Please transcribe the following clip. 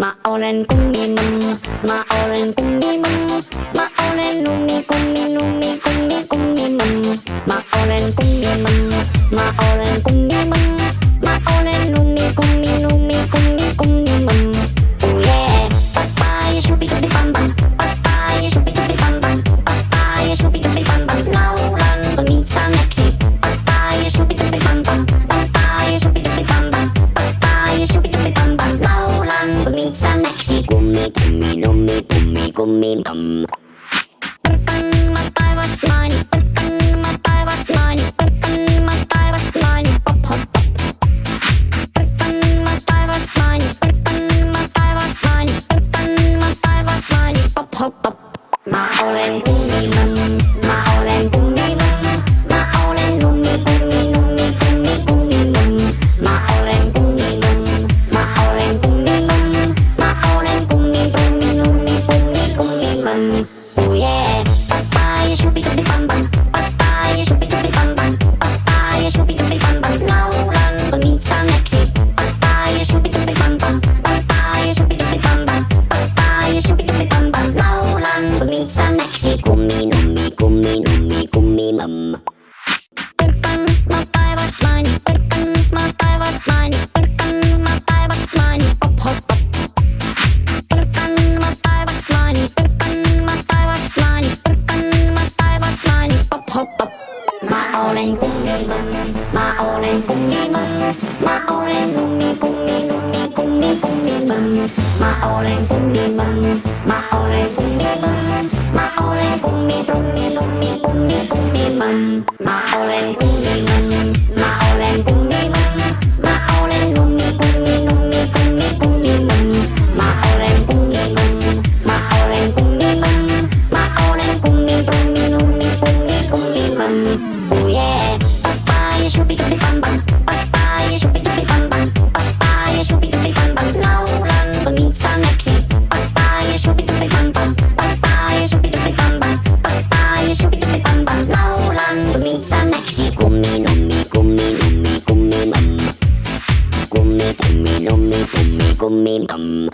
Mä olen kummimamma, mä olen kummimamma. Mä olen kummimamma. Mä olen kummimamma, mä olen kummimamma. Mä olen kummimamma. Oh yeah, papaya shubi-dubi bam-bam. Papaya shubi-dubi bam-bam. Papaya shubi-dubi bam-bam. Laulan minsanneksi. Papaya shubi-dubi bam-bam. Papaya shubi-dubi bam-bam. Papaya shubi-dubi bam-bam. Laulan minsanneksi. Kummi, bam. Perkan mä taivas naani, perkan mä taivas naani, perkan mä taivas naani, pop hop pop. Perkan mä taivas naani, perkan mä taivas naani, perkan mä taivas naani, pop hop pop. Mä olen kummimamma, mä olen kummimamma. Mä olen kummimamma. Mä olen kummimamma, mä olen kummimamma. Mä olen kummimamma. Oh yeah, papaya shubi-dubi bam-bam. Papaya shubi-dubi bam-bam. Papaya shubi-dubi bam-bam. Laulan minsanneksi. Papaya shubi-dubi bam-bam. Papaya shubi-dubi bam-bam. Papaya shubi-dubi bam-bam. Laulan minsanneksi. Kummimamma. Perkan mä taivas naani, perkan mä taivas naani, perkan mä taivas naani, pop hop pop. Perkan mä taivas naani, perkan mä taivas naani, perkan mä taivas naani, pop hop pop. Mä olen kummimamma, mä olen kummimamma. Mä olen kummimamma. Mä olen kummimamma, mä olen kummimamma. Mä olen kummimamma. Mä olen kummimamma, mä olen kummimamma. Mä olen kummimamma. Mä olen kummimamma, mä olen kummimamma. Mä olen kummimamma. Oh yeah, papaya shubi-dubi bam-bam. Papaya shubi-dubi bam-bam. Papaya shubi-dubi bam-bam. Laulan minsanneksi. Papaya shubi-dubi bam-bam. Papaya shubi-dubi bam-bam. Papaya shubi-dubi bam-bam. Laulan minsanneksi. Kummimamma.